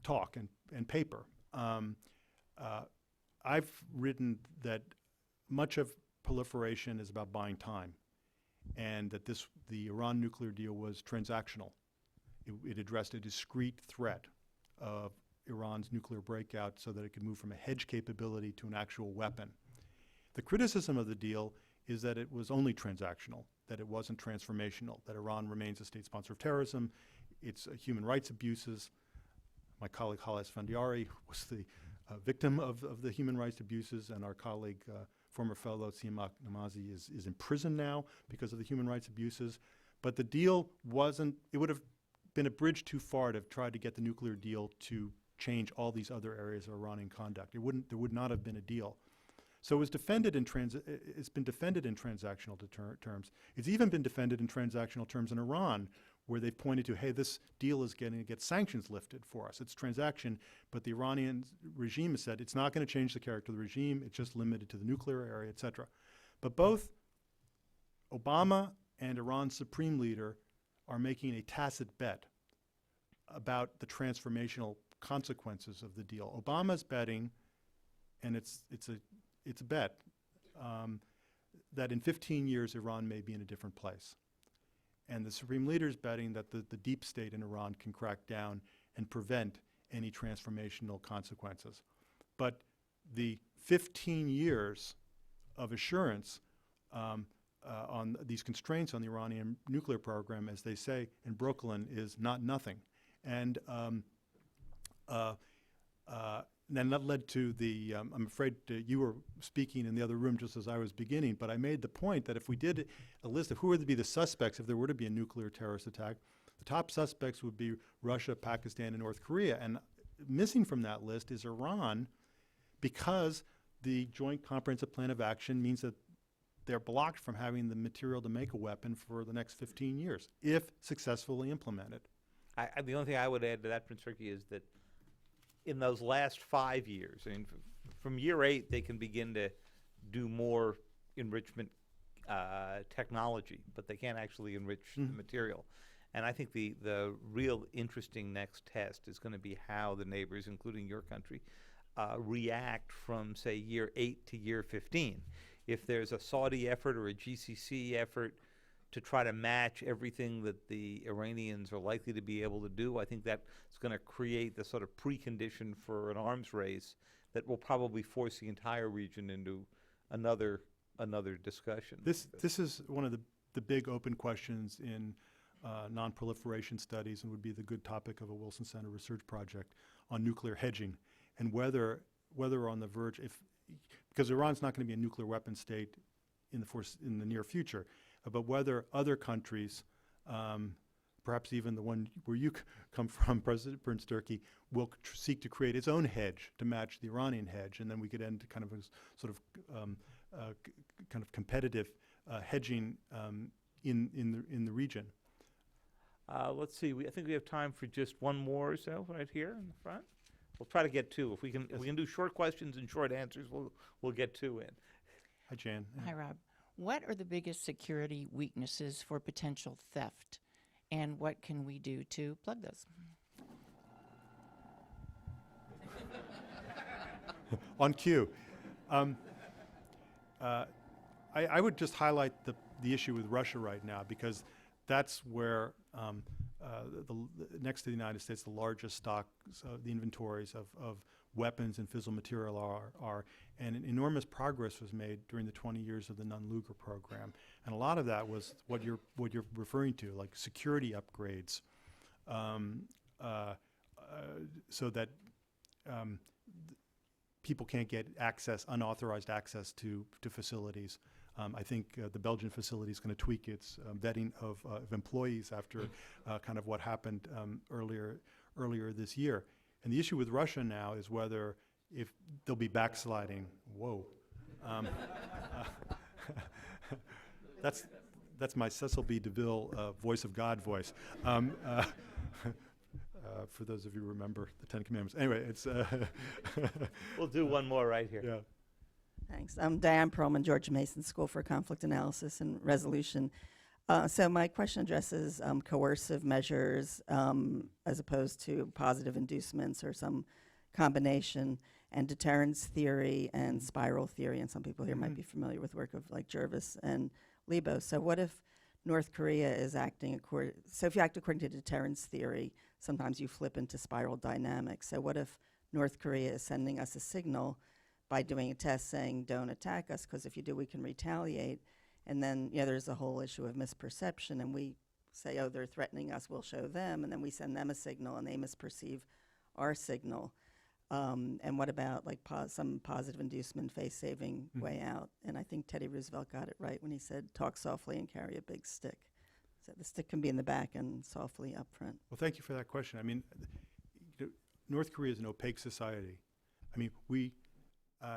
talk and paper. I've written that much of proliferation is about buying time, and that the Iran nuclear deal was transactional. It addressed a discrete threat of Iran's nuclear breakout so that it could move from a hedge capability to an actual weapon. The criticism of the deal is that it was only transactional, that it wasn't transformational, that Iran remains a state sponsor of terrorism, its human rights abuses. My colleague Khaled Esfandiari was the victim of the human rights abuses, and our colleague, former fellow Siamak Namazi, is in prison now because of the human rights abuses. But the deal it would have been a bridge too far to try to get the nuclear deal to change all these other areas of Iranian conduct. There would not have been a deal. So it was defended it's been defended in transactional terms. It's even been defended in transactional terms in Iran, where they've pointed to, hey, this deal is going to get sanctions lifted for us. It's transaction, but the Iranian regime has said it's not going to change the character of the regime. It's just limited to the nuclear area, et cetera. But both Obama and Iran's supreme leader are making a tacit bet about the transformational consequences of the deal. Obama's betting, and it's a bet, that in 15 years Iran may be in a different place. And the supreme leader is betting that the deep state in Iran can crack down and prevent any transformational consequences. But the 15 years of assurance on these constraints on the Iranian nuclear program, as they say in Brooklyn, is not nothing. And then that led to the, I'm afraid you were speaking in the other room just as I was beginning, but I made the point that if we did a list of who were to be the suspects if there were to be a nuclear terrorist attack, the top suspects would be Russia, Pakistan, and North Korea. And missing from that list is Iran, because the Joint Comprehensive Plan of Action means that they're blocked from having the material to make a weapon for the next 15 years, if successfully implemented. The only thing I would add to that, Prince Ricky, is that in those last 5 years, I mean, from year 8, they can begin to do more enrichment technology, but they can't actually enrich the material. And I think the real interesting next test is going to be how the neighbors, including your country, react from, say, year 8 to year 15. If there's a Saudi effort or a GCC effort to try to match everything that the Iranians are likely to be able to do, I think that's going to create the sort of precondition for an arms race that will probably force the entire region into another discussion. This is one of the big open questions in non-proliferation studies, and would be the good topic of a Wilson Center research project on nuclear hedging, and whether we're on the verge, because Iran's not going to be a nuclear weapon state in the near future, but whether other countries, perhaps even the one where you come from, Prince Turkey, will seek to create its own hedge to match the Iranian hedge, and then we could end kind of a sort of competitive hedging in the region. Let's see. I think we have time for just one more or so right here in the front. We'll try to get 2. If we can do short questions and short answers, we'll get 2 in. Hi, Jan. Hi, Rob. What are the biggest security weaknesses for potential theft, and what can we do to plug those? On cue. I would just highlight the issue with Russia right now, because that's where, next to the United States, the largest stocks, the inventories of weapons and fissile material are, and an enormous progress was made during the 20 years of the Nunn-Lugar program, and a lot of that was what you're referring to, like security upgrades, so that people can't get unauthorized access to facilities. I think the Belgian facility is going to tweak its vetting of employees after kind of what happened earlier this year. And the issue with Russia now is whether if they'll be backsliding. Whoa. That's my Cecil B. DeVille voice of God voice. For those of you who remember the Ten Commandments. Anyway, it's... We'll do one more right here. Yeah. Thanks. I'm Diane Perlman, George Mason School for Conflict Analysis and Resolution. So my question addresses coercive measures as opposed to positive inducements or some combination, and deterrence theory and spiral theory. And some people here might be familiar with work of like Jervis and Lebo. So what if North Korea is acting so if you act according to deterrence theory, sometimes you flip into spiral dynamics. So what if North Korea is sending us a signal by doing a test saying, don't attack us, because if you do, we can retaliate. And then, there's a whole issue of misperception, and we say, oh, they're threatening us, we'll show them, and then we send them a signal, and they misperceive our signal. And what about like some positive inducement, face-saving way out? And I think Teddy Roosevelt got it right when he said, talk softly and carry a big stick. So the stick can be in the back and softly up front. Well, thank you for that question. I mean, North Korea is an opaque society. I mean,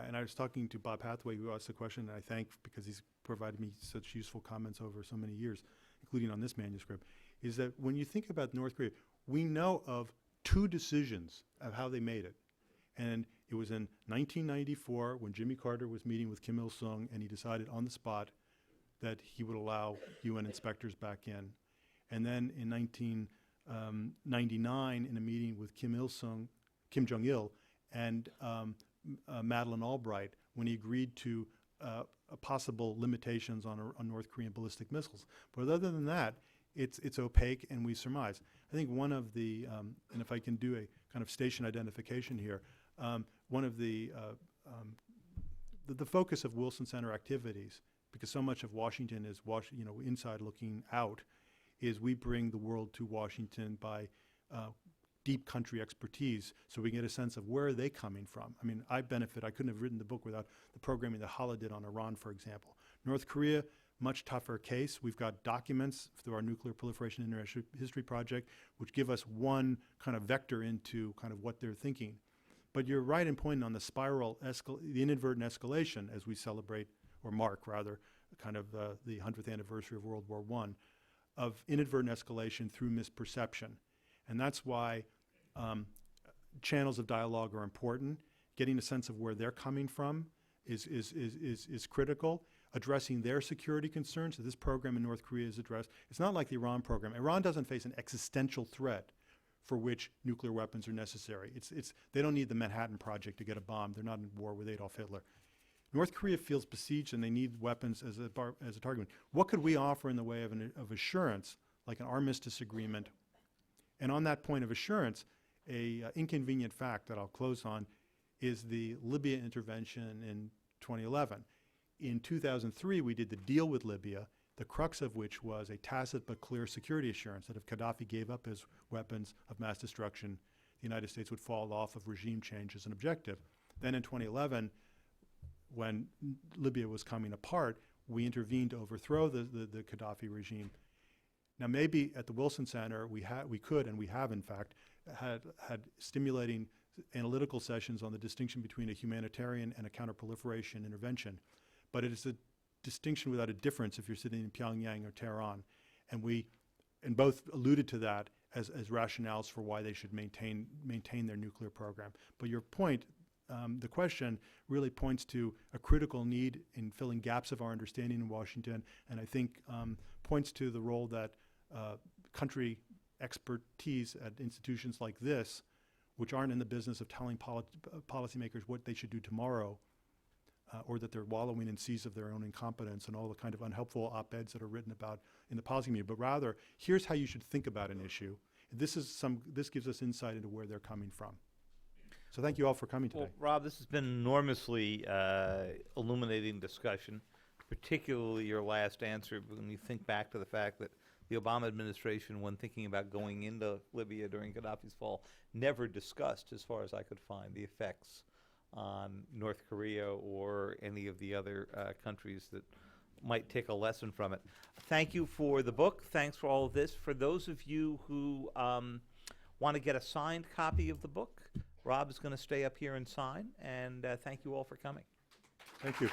and I was talking to Bob Hathaway, who asked the question, and I thank because he's provided me such useful comments over so many years, including on this manuscript, is that when you think about North Korea, we know of 2 decisions of how they made it. And it was in 1994 when Jimmy Carter was meeting with Kim Il-sung, and he decided on the spot that he would allow UN inspectors back in. And then in 1999, in a meeting with Kim Jong-il, and Madeleine Albright, when he agreed to possible limitations on North Korean ballistic missiles. But other than that, it's opaque, and we surmise. I think one of the, and if I can do a kind of station identification here, one of the focus of Wilson Center activities, because so much of Washington is inside looking out, is we bring the world to Washington by deep country expertise, so we get a sense of where are they coming from. I mean, I couldn't have written the book without the programming that Hala did on Iran, for example. North Korea, much tougher case. We've got documents through our Nuclear Proliferation International History Project, which give us one kind of vector into kind of what they're thinking. But you're right in pointing on the spiral, the inadvertent escalation as we celebrate, or mark rather, kind of the 100th anniversary of World War I, of inadvertent escalation through misperception. And that's why channels of dialogue are important. Getting a sense of where they're coming from is critical. Addressing their security concerns that this program in North Korea is addressed. It's not like the Iran program. Iran doesn't face an existential threat for which nuclear weapons are necessary. They don't need the Manhattan Project to get a bomb. They're not in war with Adolf Hitler. North Korea feels besieged and they need weapons as a target. What could we offer in the way of assurance, like an armistice agreement? And on that point of assurance, a inconvenient fact that I'll close on is the Libya intervention in 2011. In 2003, we did the deal with Libya, the crux of which was a tacit but clear security assurance that if Gaddafi gave up his weapons of mass destruction, the United States would fall off of regime change as an objective. Then in 2011, when Libya was coming apart, we intervened to overthrow the Gaddafi regime. Now, maybe at the Wilson Center, we could, and we have in fact, had stimulating analytical sessions on the distinction between a humanitarian and a counterproliferation intervention. But it is a distinction without a difference if you're sitting in Pyongyang or Tehran. And both alluded to that as rationales for why they should maintain their nuclear program. But your point, the question really points to a critical need in filling gaps of our understanding in Washington, and I think points to the role that country expertise at institutions like this, which aren't in the business of telling policymakers what they should do tomorrow, or that they're wallowing in seas of their own incompetence and all the kind of unhelpful op-eds that are written about in the policy community, but rather, here's how you should think about an issue. This gives us insight into where they're coming from. So thank you all for coming today. Well, Rob, this has been an enormously illuminating discussion, particularly your last answer when you think back to the fact that the Obama administration, when thinking about going into Libya during Gaddafi's fall, never discussed, as far as I could find, the effects on North Korea or any of the other countries that might take a lesson from it. Thank you for the book. Thanks for all of this. For those of you who want to get a signed copy of the book, Rob is going to stay up here and sign, and thank you all for coming. Thank you.